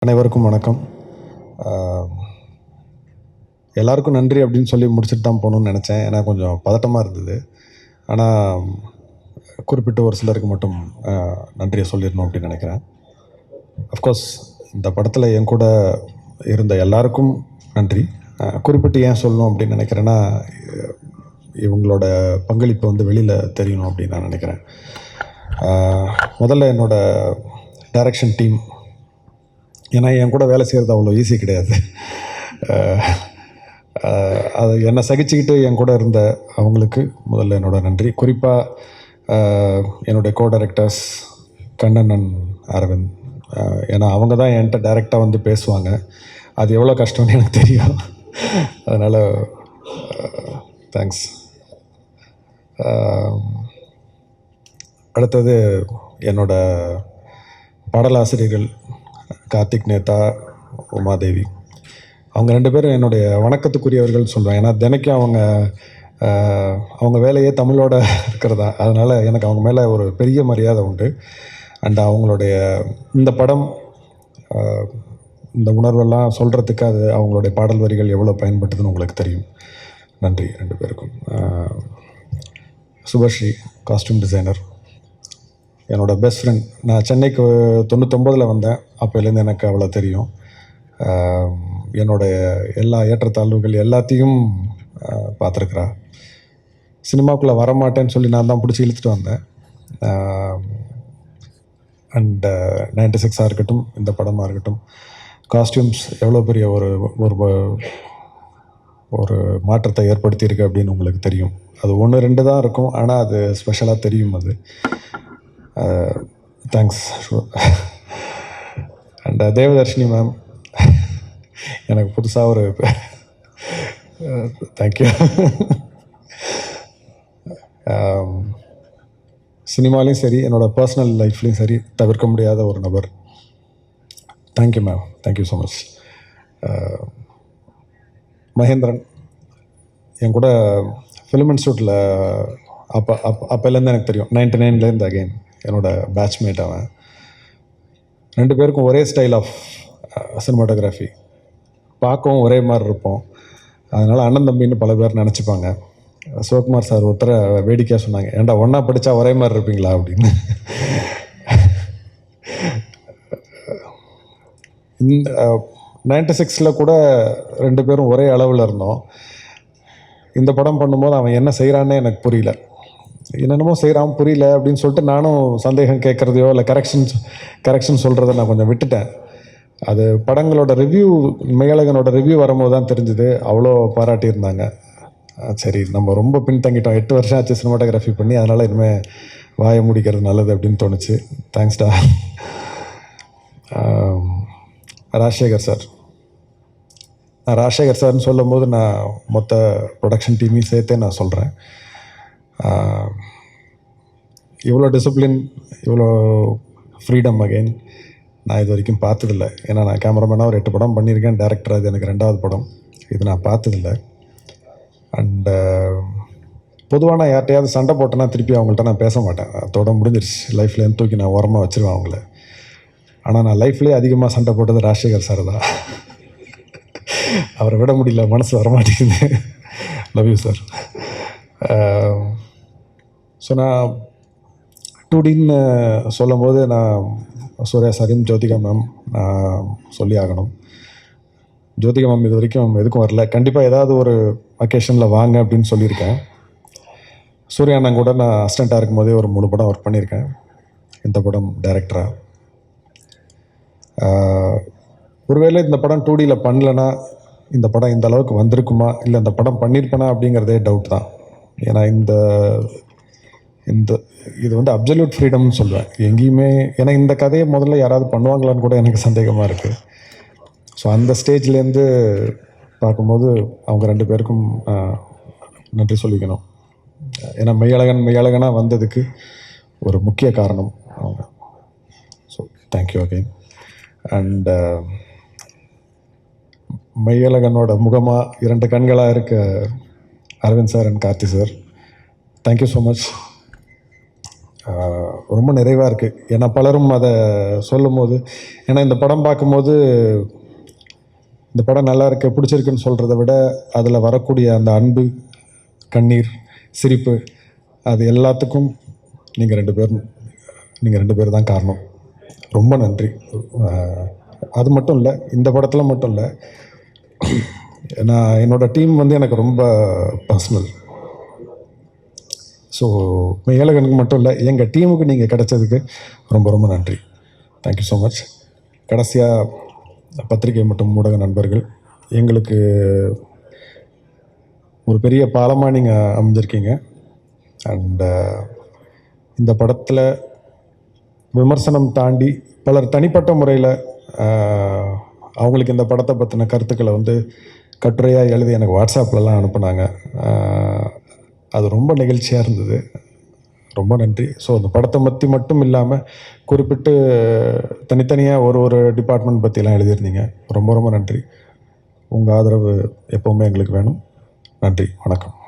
அனைவருக்கும் வணக்கம். எல்லாருக்கும் நன்றி அப்படின்னு சொல்லி முடிச்சுட்டு தான் போகணுன்னு நினச்சேன். ஏன்னா கொஞ்சம் பதட்டமாக இருந்தது. ஆனால் குறிப்பிட்ட ஒரு சிலருக்கு மட்டும் நன்றியை சொல்லிடணும் அப்படின்னு நினைக்கிறேன். அஃப்கோர்ஸ் இந்த படத்தில் என் கூட இருந்த எல்லாருக்கும் நன்றி. குறிப்பிட்டு ஏன் சொல்லணும் அப்படின்னு நினைக்கிறேன்னா, இவங்களோட பங்களிப்பு வந்து வெளியில் தெரியணும் அப்படின்னு நான் நினைக்கிறேன். முதல்ல என்னோடய டைரக்ஷன் டீம், ஏன்னா என் கூட வேலை செய்கிறது அவ்வளோ ஈஸி கிடையாது. அது என்னை சகிச்சுக்கிட்டு என் கூட இருந்த அவங்களுக்கு முதல்ல என்னோடய நன்றி. குறிப்பாக என்னுடைய co directors Kannan and Aravind. ஏன்னா அவங்க தான் என்கிட்ட டைரெக்டாக வந்து பேசுவாங்க. அது எவ்வளோ கஷ்டம்னு எனக்கு தெரியும். அதனால் தேங்க்ஸ். அடுத்தது என்னோடய பாடலாசிரியர்கள் கார்த்திக் நேதா, உமாதேவி. அவங்க 2 பேரும் என்னுடைய வணக்கத்துக்குரியவர்கள் சொல்லுவேன். ஏன்னா தினைக்கும் அவங்க வேலையே தமிழோட இருக்கிறதா. அதனால் எனக்கு அவங்க மேலே ஒரு பெரிய மரியாதை உண்டு. அண்ட் அவங்களுடைய இந்த படம், இந்த உணர்வெல்லாம் சொல்கிறதுக்கு அது அவங்களுடைய பாடல் வரிகள் எவ்வளோ பயன்பட்டதுன்னு உங்களுக்கு தெரியும். நன்றி 2 பேருக்கும். சுபஸ்ரீ காஸ்டியூம் டிசைனர், என்னோடய பெஸ்ட் ஃப்ரெண்ட். நான் சென்னைக்கு 99 வந்தேன். அப்போலேருந்து எனக்கு அவ்வளோ தெரியும். என்னுடைய எல்லா ஏற்றத்தாழ்வுகள் எல்லாத்தையும் பார்த்துருக்குறா. சினிமாவுக்குள்ளே வரமாட்டேன்னு சொல்லி நான் தான் பிடிச்சி இழுத்துட்டு வந்தேன். அண்டு 96 இருக்கட்டும், இந்த படமாக இருக்கட்டும், காஸ்டியூம்ஸ் எவ்வளோ பெரிய ஒரு மாற்றத்தை ஏற்படுத்தியிருக்கு அப்படின்னு உங்களுக்கு தெரியும். அது 1-2 தான் இருக்கும், ஆனால் அது ஸ்பெஷலாக தெரியும். அது தேங்க்ஸ். அண்ட் தேவதர்ஷினி மேம், எனக்கு புதுசாக ஒரு தேங்க்யூ. சினிமாலையும் சரி, என்னோடய பர்சனல் லைஃப்லேயும் சரி, தவிர்க்க முடியாத ஒரு நபர். Thank you ma'am, thank you so much. Mahendran என் கூட ஃபிலிம் இன்ஸ்டியூட்டில் அப்போலேருந்து எனக்கு தெரியும். 99லேருந்து அகெயின் என்னோடய பேட்ச்மேட் அவன். 2 பேருக்கும் ஒரே ஸ்டைல் ஆஃப் சினிமாட்டோகிராஃபி, பார்க்கவும் ஒரே மாதிரி இருப்போம். அதனால் அண்ணன் தம்பின்னு பல பேர் நினச்சிப்பாங்க. சிவகுமார் சார் ஒருத்தரை வேடிக்கையாக சொன்னாங்க, ஏன்டா ஒன்றா படித்தா ஒரே மாதிரி இருப்பீங்களா அப்படின்னு. இந்த 96 கூட 2 பேரும் ஒரே அளவில் இருந்தோம். இந்த படம் பண்ணும்போது அவன் என்ன செய்கிறான்னே எனக்கு புரியல. என்னென்னமோ செய்கிறான், புரியல அப்படின்னு சொல்லிட்டு நானும் சந்தேகம் கேட்குறதையோ இல்லை கரெக்ஷன் சொல்கிறத நான் கொஞ்சம் விட்டுட்டேன். அது படங்களோட ரிவ்யூ, மெய்யழகனோட ரிவ்யூ வரும்போது தான் தெரிஞ்சுது. அவ்வளோ பாராட்டியிருந்தாங்க. சரி, நம்ம ரொம்ப பின்தங்கிட்டோம். 8 வருஷம் ஆச்சு சினிமாட்டோகிராஃபி பண்ணி, அதனால் இனிமேல் வாயை முடிக்கிறது நல்லது அப்படின்னு தோணுச்சு. தேங்க்ஸ்டா. ராஜசேகர் சார். ராஜசேகர் சார்னு சொல்லும் போது நான் மொத்த ப்ரொடக்ஷன் டீமையும் சேர்த்தே நான் சொல்கிறேன். இவ்வளோ டிசிப்ளின், இவ்வளோ ஃப்ரீடம் அகெயின் நான் இது வரைக்கும் பார்த்ததில்லை. ஏன்னா நான் கேமராமேனாக ஒரு 8 படம் பண்ணியிருக்கேன். டேரக்டர் அது எனக்கு 2வது படம். இது நான் பார்த்ததில்லை. அண்டு பொதுவாக நான் யார்கிட்டையாவது சண்டை போட்டேன்னா திருப்பி அவங்கள்ட்ட நான் பேச மாட்டேன். அதோட முடிஞ்சிருச்சு. லைஃப்லேருந்து தூக்கி நான் ஓரமாக வச்சுருவேன் அவங்கள. ஆனால் நான் லைஃப்லேயே அதிகமாக சண்டை போட்டது ராஜசேகர் சார் தான். அவரை விட முடியல, மனசு வரமாட்டேங்குது. Love you sir. ஸோ நான் 2Dன்னு சொல்லும்போது நான் சூர்யா சாரையும் ஜோதிகா மேம் நான் சொல்லி ஆகணும். ஜோதிகா மேம் இது வரைக்கும் எதுக்கும் வரல. கண்டிப்பாக ஏதாவது ஒரு அக்கேஷனில் வாங்க அப்படின்னு சொல்லியிருக்கேன். சூர்யா அண்ணன் கூட நான் அசிஸ்டண்ட்டாக இருக்கும்போதே ஒரு 3 படம் ஒர்க் பண்ணியிருக்கேன். இந்த படம் டைரக்டராக. ஒருவேளை இந்த படம் 2Dயில் பண்ணலைன்னா இந்த படம் இந்த அளவுக்கு வந்திருக்குமா, இல்லை இந்த படம் பண்ணியிருப்பேனா அப்படிங்கிறதே டவுட் தான். ஏன்னா இது வந்து அப்சல்யூட் ஃப்ரீடம்னு சொல்லுவேன். எங்கேயுமே, ஏன்னா இந்த கதையை முதல்ல யாராவது பண்ணுவாங்களான்னு கூட எனக்கு சந்தேகமாக இருக்குது. ஸோ அந்த ஸ்டேஜ்லேருந்து பார்க்கும்போது அவங்க 2 பேருக்கும் நன்றி சொல்லிக்கணும். ஏன்னா மெய்யழகனாக வந்ததுக்கு ஒரு முக்கிய காரணம் அவங்க. So thank you again. அண்ட் மெய்யழகனோட முகமாக 2 கண்களாக இருக்க Aravind sir and Karthi sir, thank you so much. ரொம்ப நிறைவாக இருக்குது. ஏன்னா பலரும் அதை சொல்லும்போது, ஏன்னா இந்த படம் பார்க்கும்போது இந்த படம் நல்லா இருக்கு பிடிச்சிருக்குன்னு சொல்கிறத விட அதில் வரக்கூடிய அந்த அன்பு, கண்ணீர், சிரிப்பு, அது எல்லாத்துக்கும் நீங்கள் 2 பேர் தான் காரணம். ரொம்ப நன்றி. அது மட்டும் இல்லை, இந்த படத்தில் மட்டும் இல்லை, நான் என்னோடய டீம் வந்து எனக்கு ரொம்ப பர்சனல். ஸோ ஏழகனுக்கு மட்டும் இல்லை, எங்கள் டீமுக்கு நீங்கள் கிடைச்சதுக்கு ரொம்ப ரொம்ப நன்றி. Thank you so much. கடைசியாக பத்திரிகை மற்றும் ஊடக நண்பர்கள், எங்களுக்கு ஒரு பெரிய பாலமாக நீங்கள் அமைஞ்சிருக்கீங்க. அண்ட் இந்த படத்தில் விமர்சனம் தாண்டி பலர் தனிப்பட்ட முறையில் அவங்களுக்கு இந்த படத்தை பற்றின கருத்துக்களை வந்து கட்டுரையாக எழுதி எனக்கு வாட்ஸ்அப்லலாம் அனுப்புனாங்க. அது ரொம்ப நெகிழ்ச்சியாக இருந்தது. ரொம்ப நன்றி. ஸோ இந்த படத்தை பற்றி மட்டும் இல்லாமல் குறிப்பிட்டு தனித்தனியாக ஒரு டிபார்ட்மெண்ட் பற்றிலாம் எழுதியிருந்தீங்க. ரொம்ப ரொம்ப நன்றி. உங்கள் ஆதரவு எப்போவுமே எங்களுக்கு வேணும். நன்றி. வணக்கம்.